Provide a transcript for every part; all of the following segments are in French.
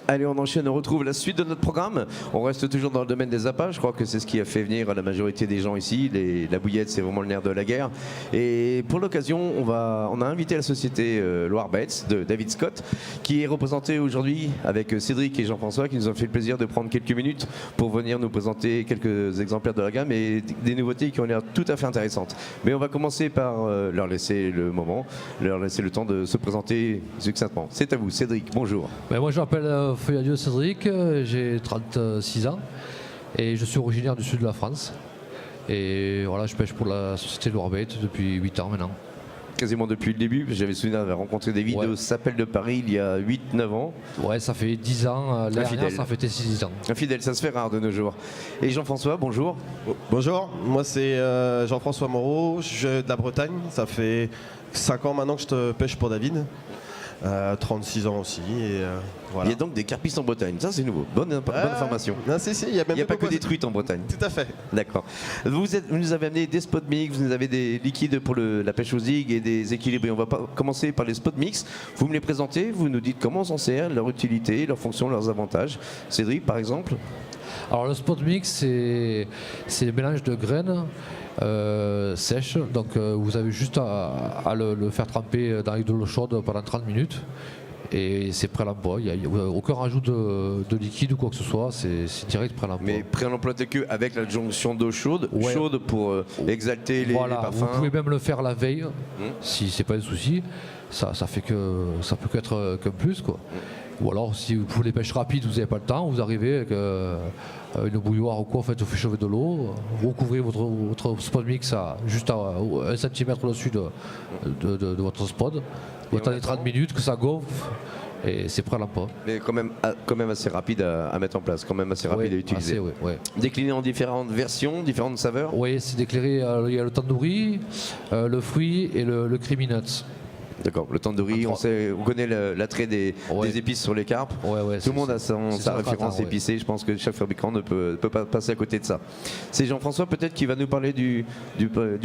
Allez, on enchaîne, on retrouve la suite de notre programme. On reste toujours dans le domaine des appâts. Je crois que c'est ce qui a fait venir la majorité des gens ici. La bouillette, c'est vraiment le nerf de la guerre. Et pour l'occasion, on a invité la société Loire Bets de David Scott, qui est représentée aujourd'hui avec Cédric et Jean-François, qui nous ont fait le plaisir de prendre quelques minutes pour venir nous présenter quelques exemplaires de la gamme et des nouveautés qui ont l'air tout à fait intéressantes. Mais on va commencer par leur laisser le moment, leur laisser le temps de se présenter succinctement. C'est à vous, Cédric. Bonjour. Moi, je m'appelle Feuilladieu Cédric, j'ai 36 ans et je suis originaire du sud de la France. Et voilà, je pêche pour la société Loire Bait depuis 8 ans maintenant. Quasiment depuis le début, j'avais souvenir d'avoir rencontré David au Sapel de Paris il y a 8-9 ans. Ouais, ça fait 10 ans, l'année dernière ça fait 6 ans. Un fidèle, ça se fait rare de nos jours. Et Jean-François, bonjour. Bonjour, moi c'est Jean-François Moreau, je suis de la Bretagne, ça fait 5 ans maintenant que je te pêche pour David. 36 ans aussi. Et, voilà. Il y a donc des carpistes en Bretagne, ça c'est nouveau, bonne information. Non, il n'y a pas que des truites en Bretagne. Tout à fait. D'accord. Vous nous avez amené des spot mix, vous nous avez des liquides pour la pêche aux zig et des équilibres. On va commencer par les spot mix. Vous me les présentez, vous nous dites comment on s'en sert, leur utilité, leur fonction, leurs avantages. Cédric par exemple. Alors le spot mix c'est le mélange de graines sèches, donc vous avez juste à le faire tremper dans de l'eau chaude pendant 30 minutes et c'est prêt à l'emploi, il n'y a aucun rajout de liquide ou quoi que ce soit, c'est direct prêt à l'emploi. Mais prêt à l'emploi tel que avec l'adjonction d'eau chaude, chaude pour exalter les parfums. Vous pouvez même le faire la veille si c'est pas un souci, ça peut qu'être qu'un plus quoi. Ou alors si vous voulez pêche rapide, vous n'avez pas le temps, vous arrivez avec une bouilloire ou quoi, vous faites chauffer de l'eau, vous recouvrez votre spot mix juste à 1 cm au-dessus de votre spot, vous attendez 30 minutes que ça gonfle et c'est prêt à l'emploi. Mais quand même assez rapide à mettre en place, quand même assez rapide à utiliser. Décliné en différentes versions, différentes saveurs. Oui, c'est déclaré, il y a le tandoori, le fruit et le creamy nuts. D'accord, le tandoori, on connaît l'attrait des épices sur les carpes. Tout le monde a sa référence épicée. Je pense que chaque fabricant ne peut pas passer à côté de ça. C'est Jean-François peut-être qui va nous parler du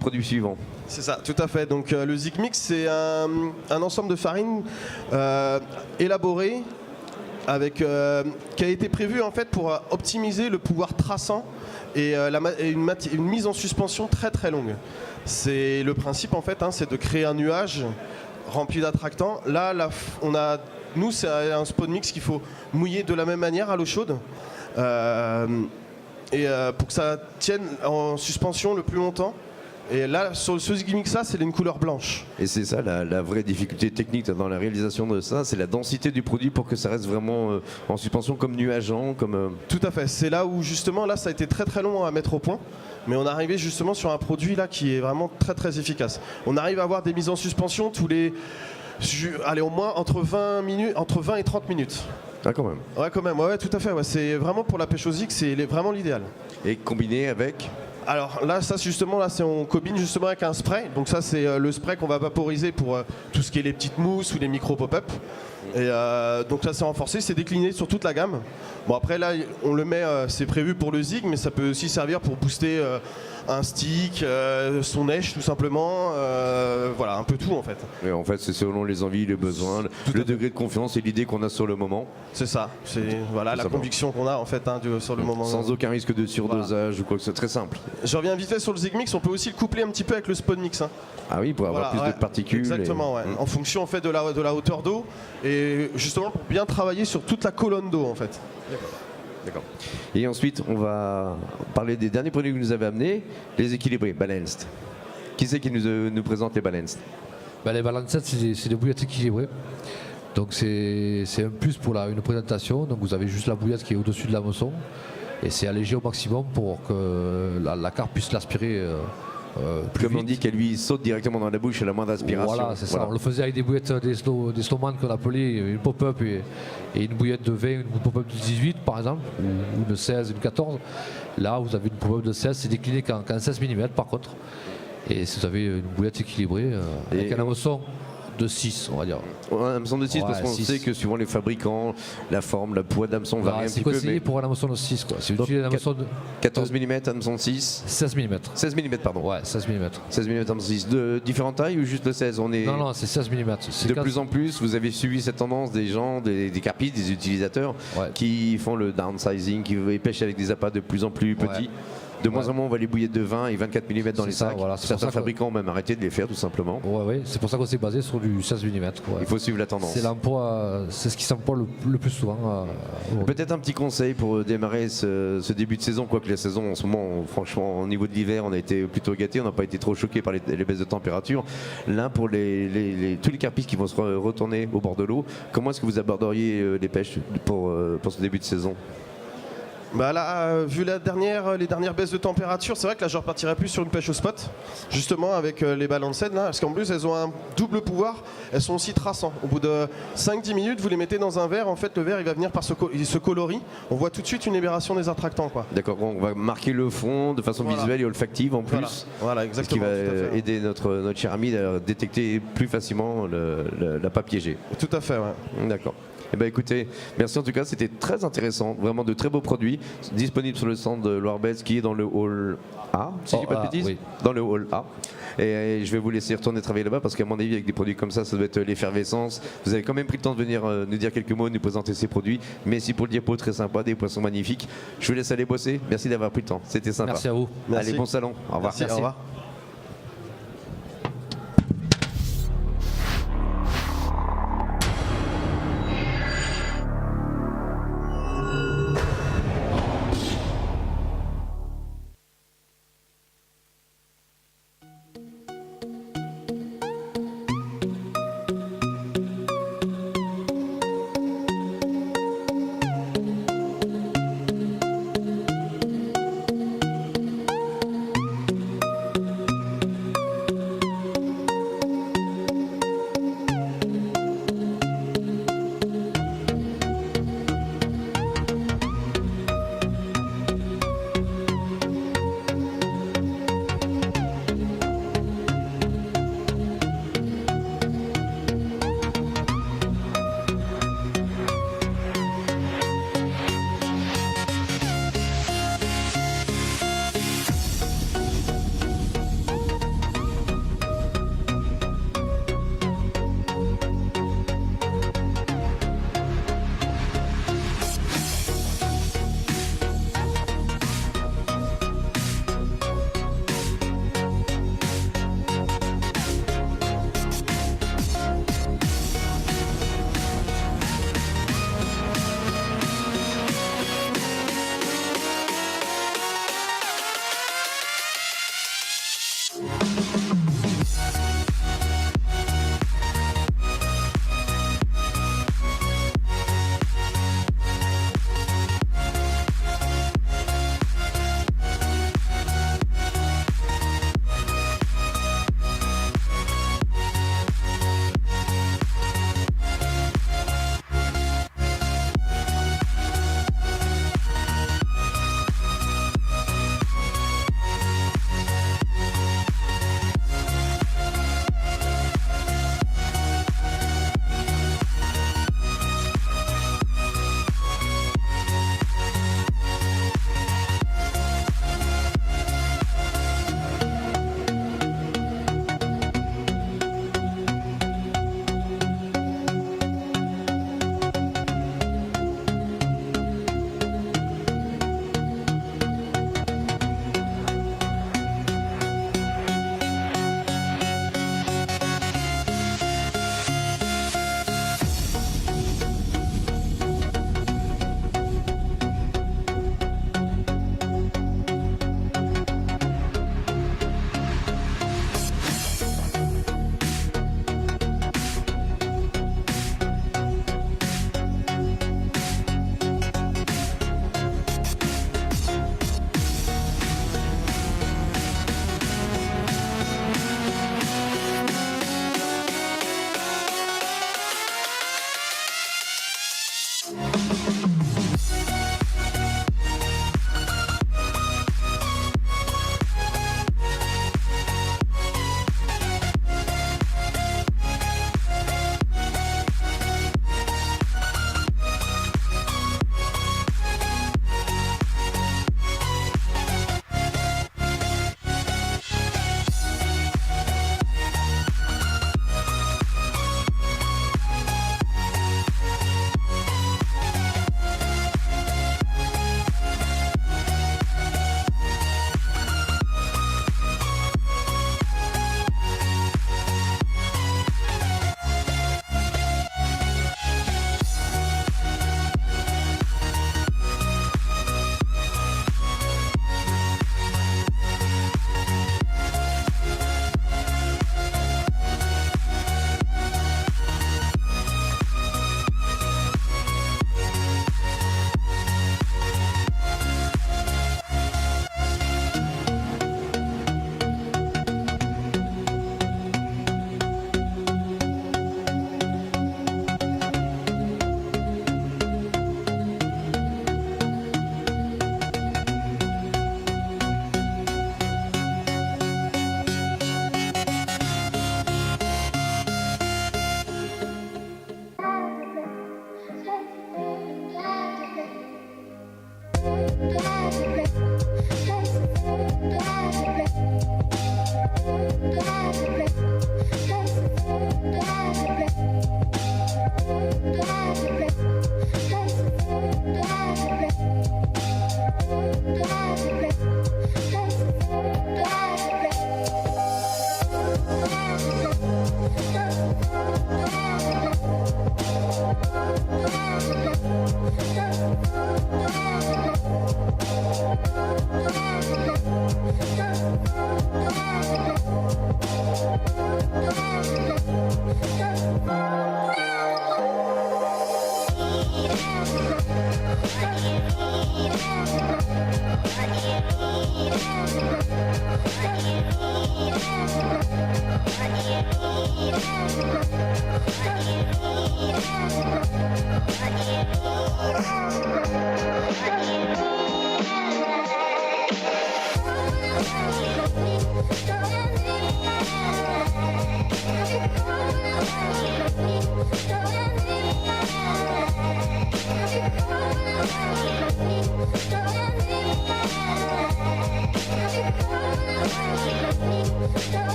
produit suivant. C'est ça, tout à fait. Donc le Zig Mix, c'est un ensemble de farines élaboré avec, qui a été prévu en fait pour optimiser le pouvoir traçant et une mise en suspension très très longue. C'est le principe en fait, c'est de créer un nuage rempli d'attractants. Là, nous, c'est un spot mix qu'il faut mouiller de la même manière à l'eau chaude pour que ça tienne en suspension le plus longtemps. Et là, sur ce Zig Mix, c'est une couleur blanche. Et c'est ça la vraie difficulté technique dans la réalisation de ça, c'est la densité du produit pour que ça reste vraiment en suspension comme nuageant. Tout à fait. C'est là où justement, là, ça a été très très long à mettre au point. Mais on est arrivé justement sur un produit là qui est vraiment très très efficace. On arrive à avoir des mises en suspension au moins entre 20 et 30 minutes. Ah quand même. Ouais quand même, tout à fait. Ouais. C'est vraiment pour la pêche aux zig, c'est vraiment l'idéal. Et combiné avec. Alors là, ça justement, on combine justement avec un spray. Donc ça, c'est le spray qu'on va vaporiser pour tout ce qui est les petites mousses ou les micro pop-up. Et donc ça, c'est renforcé, c'est décliné sur toute la gamme. Bon après là, on le met, c'est prévu pour le zig, mais ça peut aussi servir pour booster un stick, son neige tout simplement. Voilà, un peu tout en fait. Et en fait, c'est selon les envies, les besoins, le degré de confiance et l'idée qu'on a sur le moment. C'est ça. C'est voilà la conviction qu'on a en fait sur le moment. Sans aucun risque de surdosage ou quoi que ce soit, très simple. Je reviens vite fait sur le Zig Mix, on peut aussi le coupler un petit peu avec le Spot Mix. Ah oui, pour avoir plus de particules. Exactement, en fonction en fait de la hauteur d'eau et justement pour bien travailler sur toute la colonne d'eau en fait. D'accord. Et ensuite, on va parler des derniers produits que vous nous avez amenés, les équilibrés, Balanced. Qui c'est qui nous présente les Balanced? Les Balanced, c'est des bouillettes équilibrées. Donc c'est un plus pour une présentation. Donc vous avez juste la bouillette qui est au-dessus de la moisson et c'est allégé au maximum pour que la carpe puisse l'aspirer. Comme on dit qu'elle lui saute directement dans la bouche à la moindre aspiration. Voilà, c'est ça. On le faisait avec des bouillettes, des slowman qu'on appelait une pop-up et une bouillette de 20, une pop-up de 18 par exemple, ou une 16, une 14. Là, vous avez une pop-up de 16, c'est décliné qu'en 16 mm par contre. Et vous avez une bouillette équilibrée avec un hameçon de 6, on va dire. Ouais, un hameçon de 6 parce Ouais, qu'on 6. sait que suivant les fabricants, la forme, la poids d'hameçon varie un C'est petit peu. conseillé Mais pour un hameçon de 6. Quoi. Si vous utilisez un hameçon de 14 mm, hameçon de 6, 16 mm. 16 mm pardon. Ouais, 16 mm. 16 mm hameçon de 6. De différentes tailles ou juste le 16? On est Non, c'est 16 mm. de plus en plus, vous avez suivi cette tendance des gens, des carpistes, des utilisateurs Ouais. qui font le downsizing, qui pêchent avec des appâts de plus en plus petits. Ouais. De moins en moins, on voit les bouillettes de 20 et 24 mm dans C'est les ça, sacs. voilà, c'est pour Certains ça que- fabricants ont même arrêté de les faire tout simplement. Ouais, c'est pour ça qu'on s'est basé sur du 16 mm. Il faut suivre la tendance. C'est l'emploi, c'est ce qui s'emploie le plus souvent. Peut-être un petit conseil pour démarrer ce début de saison, quoique la saison en ce moment, franchement, au niveau de l'hiver, on a été plutôt gâtés, on n'a pas été trop choqués par les baisses de température. Là, pour tous les carpistes qui vont se retourner au bord de l'eau, comment est-ce que vous aborderiez les pêches pour ce début de saison? Bah là, vu les dernières baisses de température, c'est vrai que là je repartirais plus sur une pêche au spot, justement avec les balancettes là, parce qu'en plus elles ont un double pouvoir, elles sont aussi traçantes. Au bout de 5-10 minutes, vous les mettez dans un verre, en fait le verre il va venir il se colorie, on voit tout de suite une libération des attractants quoi. D'accord, on va marquer le fond de façon Voilà. visuelle et olfactive en plus. Voilà Ce qui exactement. va tout à fait. aider notre cher ami à détecter plus facilement l'appât piégé. Tout à fait, ouais. D'accord. Eh ben écoutez, merci en tout cas, c'était très intéressant, vraiment de très beaux produits disponibles sur le stand de Loire-Bèze qui est dans le hall A, si je dis pas de A, bêtises, oui. dans le hall A. Et je vais vous laisser retourner travailler là-bas parce qu'à mon avis, avec des produits comme ça doit être l'effervescence. Vous avez quand même pris le temps de venir nous dire quelques mots, nous présenter ces produits. Merci pour le diapo très sympa, des poissons magnifiques. Je vous laisse aller bosser. Merci d'avoir pris le temps, c'était sympa. Merci à vous. Merci. Allez, bon salon. Au revoir. Merci, au revoir.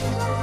Love.